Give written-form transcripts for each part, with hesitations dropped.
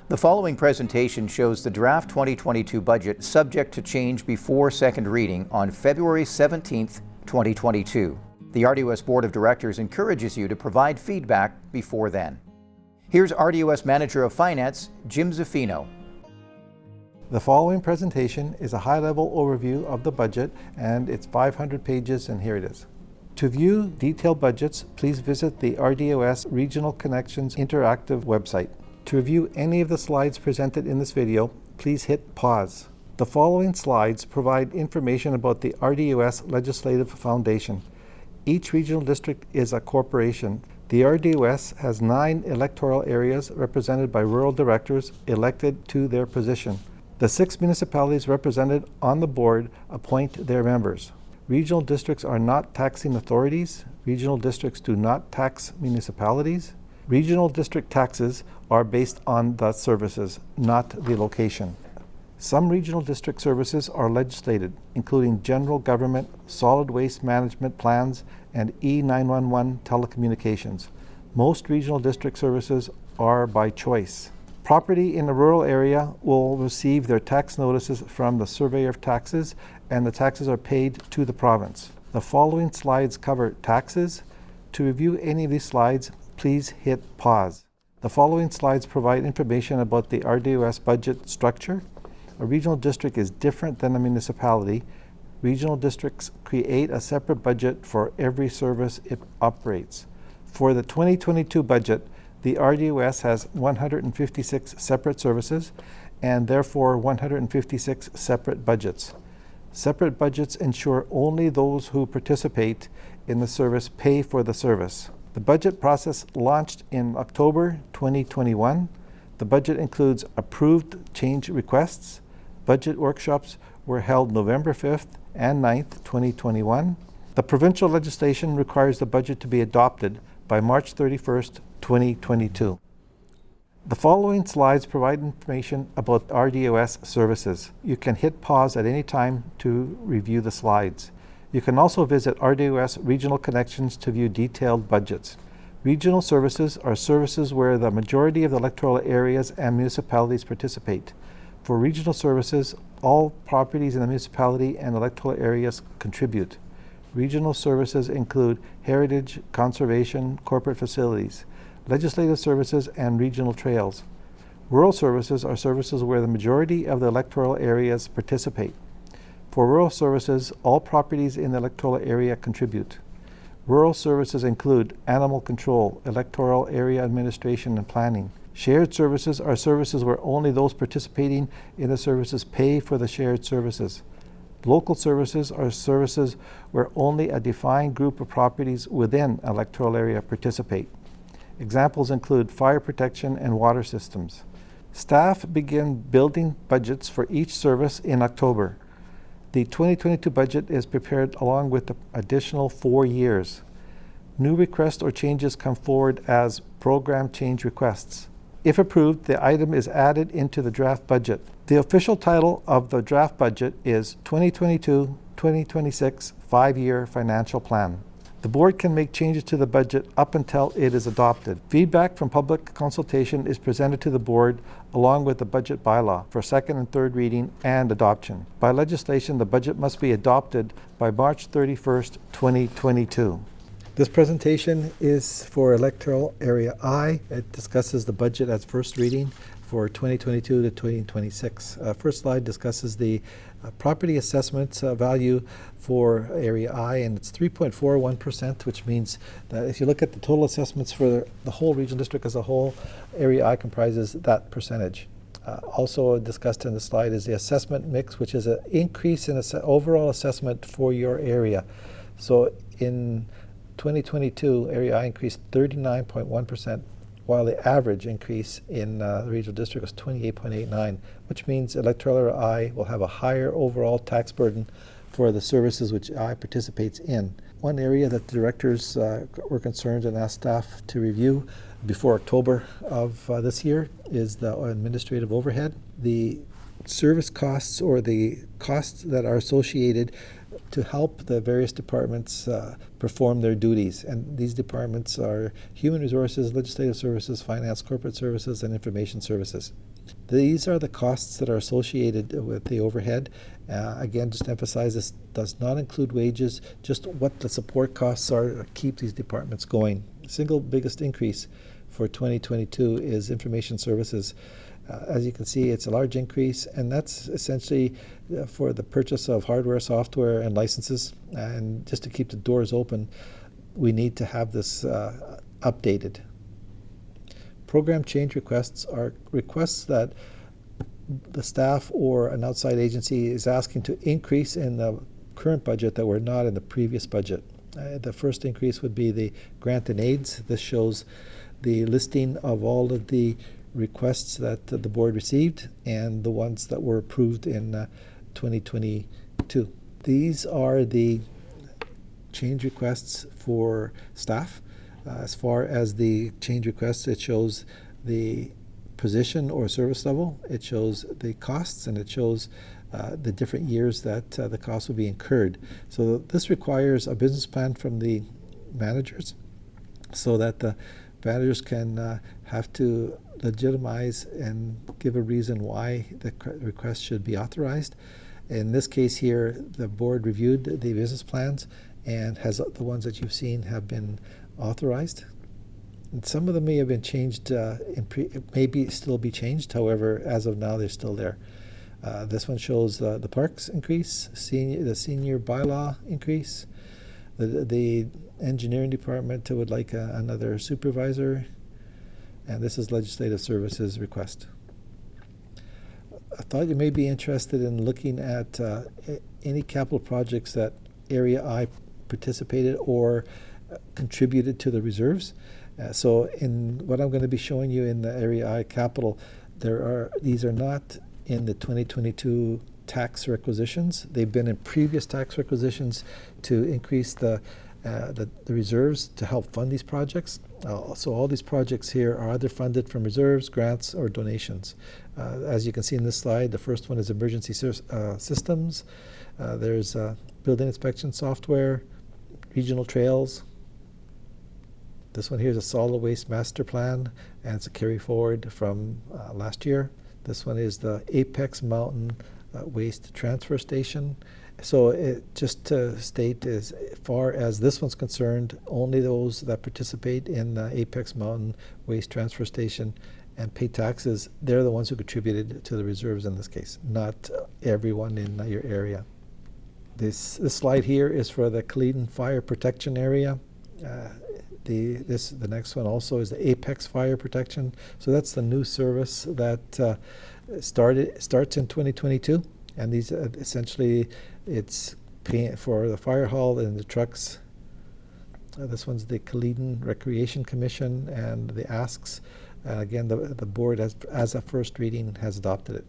The following presentation shows the draft 2022 budget subject to change before second reading on February 17th, 2022. The RDOS Board of Directors encourages you to provide feedback before then. Here's RDOS Manager of Finance, Jim Zaffino. The following presentation is a high-level overview of the budget, and it's 500 pages, and here it is. To view detailed budgets, please visit the RDOS Regional Connections interactive website. To review any of the slides presented in this video, please hit pause. The following slides provide information about the RDOS Legislative Foundation. Each regional district is a corporation. The RDOS has 9 electoral areas represented by rural directors elected to their position. The 6 municipalities represented on the board appoint their members. Regional districts are not taxing authorities. Regional districts do not tax municipalities. Regional district taxes are based on the services, not the location. Some regional district services are legislated, including general government, solid waste management plans, and E911 telecommunications. Most regional district services are by choice. Property in a rural area will receive their tax notices from the Surveyor of Taxes, and the taxes are paid to the province. The following slides cover taxes. To review any of these slides, please hit pause. The following slides provide information about the RDOS budget structure. A regional district is different than a municipality. Regional districts create a separate budget for every service it operates. For the 2022 budget, the RDOS has 156 separate services and therefore 156 separate budgets. Separate budgets ensure only those who participate in the service pay for the service. The budget process launched in October 2021. The budget includes approved change requests. Budget workshops were held November 5th and 9th, 2021. The provincial legislation requires the budget to be adopted by March 31st, 2022. The following slides provide information about RDOS services. You can hit pause at any time to review the slides. You can also visit RDOS Regional Connections to view detailed budgets. Regional services are services where the majority of the electoral areas and municipalities participate. For regional services, all properties in the municipality and electoral areas contribute. Regional services include heritage, conservation, corporate facilities, legislative services, and regional trails. Rural services are services where the majority of the electoral areas participate. For rural services, all properties in the electoral area contribute. Rural services include animal control, electoral area administration, and planning. Shared services are services where only those participating in the services pay for the shared services. Local services are services where only a defined group of properties within an electoral area participate. Examples include fire protection and water systems. Staff begin building budgets for each service in October. The 2022 budget is prepared along with the additional 4 years. New requests or changes come forward as program change requests. If approved, the item is added into the draft budget. The official title of the draft budget is 2022-2026 5-Year Financial Plan. The board can make changes to the budget up until it is adopted. Feedback from public consultation is presented to the board along with the Budget Bylaw for second and third reading and adoption. By legislation, the budget must be adopted by March 31st, 2022. This presentation is for Electoral Area I. It discusses the budget as first reading for 2022 to 2026. First slide discusses the property assessment value for Area I, and it's 3.41%, which means that if you look at the total assessments for the whole regional district as a whole, Area I comprises that percentage. Also discussed in the slide is the assessment mix, which is an increase in overall assessment for your area. So in 2022, Area I increased 39.1%, while the average increase in the regional district was 28.89, which means Electoral Area I will have a higher overall tax burden for the services which I participates in. One area that the directors were concerned and asked staff to review before October of this year is the administrative overhead. The service costs or the costs that are associated to help the various departments perform their duties. And these departments are Human Resources, Legislative Services, Finance, Corporate Services, and Information Services. These are the costs that are associated with the overhead. Again, just to emphasize, this does not include wages, just what the support costs are to keep these departments going. The single biggest increase for 2022 is Information Services. As you can see, it's a large increase, and that's essentially for the purchase of hardware, software, and licenses. And just to keep the doors open, we need to have this updated. Program change requests are requests that the staff or an outside agency is asking to increase in the current budget that were not in the previous budget. The first increase would be the grant and aids. This shows the listing of all of the requests that the board received and the ones that were approved in 2022. These are the change requests for staff. As far as the change requests, it shows the position or service level, it shows the costs, and it shows the different years that the costs will be incurred. So this requires a business plan from the managers so that the managers can have to legitimize and give a reason why the request should be authorized. In this case here, the board reviewed the business plans and has the ones that you've seen have been authorized. And some of them may have been changed, maybe still be changed. However, as of now, they're still there. This one shows the parks increase, the senior bylaw increase. The engineering department would like another supervisor, and this is legislative services request. I thought you may be interested in looking at any capital projects that Area I participated or contributed to the reserves. So in what I'm going to be showing you in the Area I capital, these are not in the 2022 tax requisitions. They've been in previous tax requisitions to increase the reserves to help fund these projects. So all these projects here are either funded from reserves, grants, or donations. As you can see in this slide, the first one is emergency systems. There's building inspection software, regional trails. This one here is a solid waste master plan, and it's a carry forward from last year. This one is the Apex Mountain Waste Transfer Station. So just to state, as far as this one's concerned, only those that participate in the Apex Mountain Waste Transfer Station and pay taxes, they're the ones who contributed to the reserves in this case, not everyone in your area. This slide here is for the Okanagan Fire Protection Area. The next one also is the Apex Fire Protection. So that's the new service that starts in 2022, and these essentially it's paying for the fire hall and the trucks. This one's the Okanagan Recreation Commission and the asks. Again, the board as a first reading has adopted it.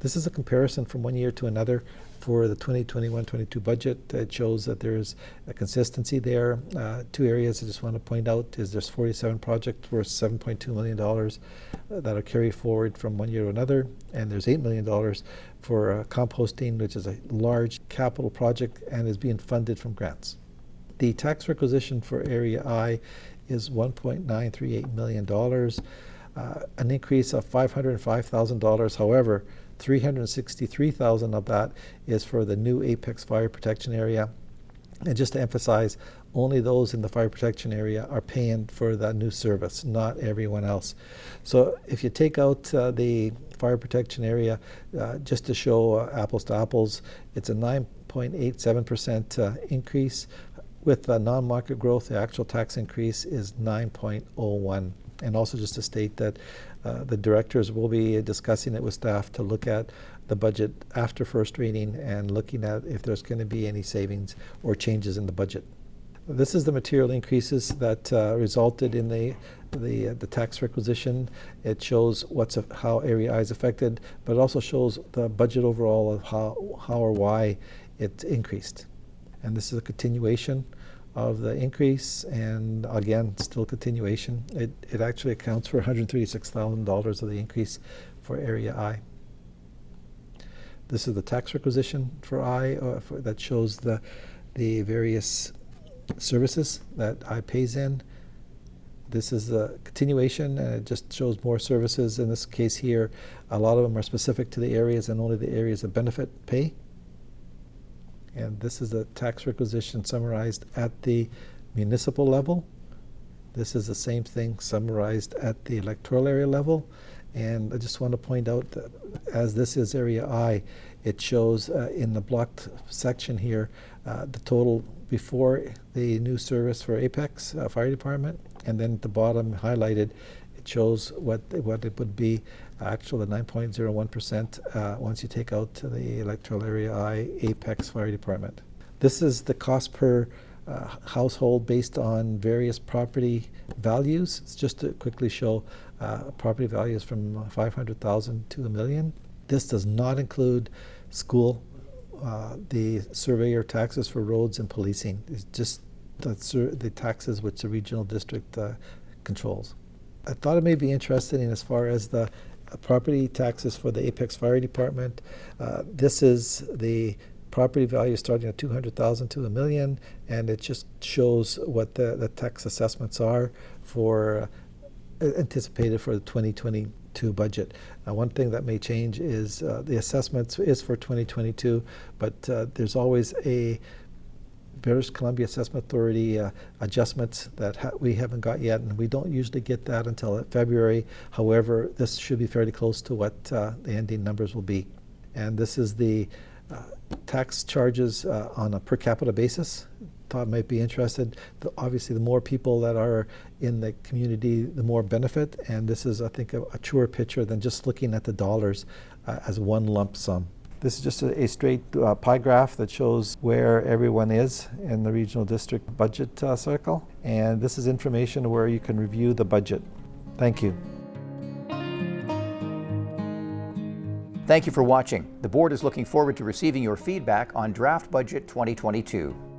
This is a comparison from one year to another for the 2021-22 budget. It shows that there's a consistency there. Two areas I just want to point out is there's 47 projects worth $7.2 million that are carried forward from one year to another, and there's $8 million for composting, which is a large capital project and is being funded from grants. The tax requisition for Area I is $1.938 million, an increase of $505,000. However, $363,000 of that is for the new Apex Fire Protection Area. And just to emphasize, only those in the fire protection area are paying for that new service, not everyone else. So if you take out the fire protection area, just to show apples to apples, it's a 9.87% increase. With non-market growth, the actual tax increase is 9.01. And also just to state that the directors will be discussing it with staff to look at the budget after first reading and looking at if there's going to be any savings or changes in the budget. This is the material increases that resulted in the tax requisition. It shows how Area I is affected, but it also shows the budget overall of how or why it increased. And this is a continuation of the increase, and again, still continuation. It actually accounts for $136,000 of the increase for Area I. This is the tax requisition for I that shows the various services that I pays in. This is the continuation, and it just shows more services. In this case here, a lot of them are specific to the areas and only the areas of benefit pay. And this is the tax requisition summarized at the municipal level. This is the same thing summarized at the electoral area level. And I just want to point out that as this is Area I, it shows in the blocked section here the total before the new service for Apex Fire Department, and then at the bottom highlighted it shows what it would be actual 9.01% once you take out the Electoral Area I Apex Fire Department. This is the cost per household based on various property values. It's just to quickly show property values from 500,000 to $1 million. This does not include school, the surveyor taxes for roads and policing. It's just the taxes which the regional district controls. I thought it may be interesting as far as the property taxes for the Apex Fire Department. This is the property value starting at 200,000 to $1 million, and it just shows what the tax assessments are for anticipated for the 2022 budget. Now, one thing that may change is the assessments is for 2022, but there's always a British Columbia Assessment Authority adjustments that we haven't got yet, and we don't usually get that until February. However, this should be fairly close to what the ending numbers will be. And this is the tax charges on a per capita basis. Thought might be interested. Obviously, the more people that are in the community, the more benefit. And this is, I think, a truer picture than just looking at the dollars as one lump sum. This is just a straight pie graph that shows where everyone is in the regional district budget circle. And this is information where you can review the budget. Thank you. Thank you for watching. The board is looking forward to receiving your feedback on Draft Budget 2022.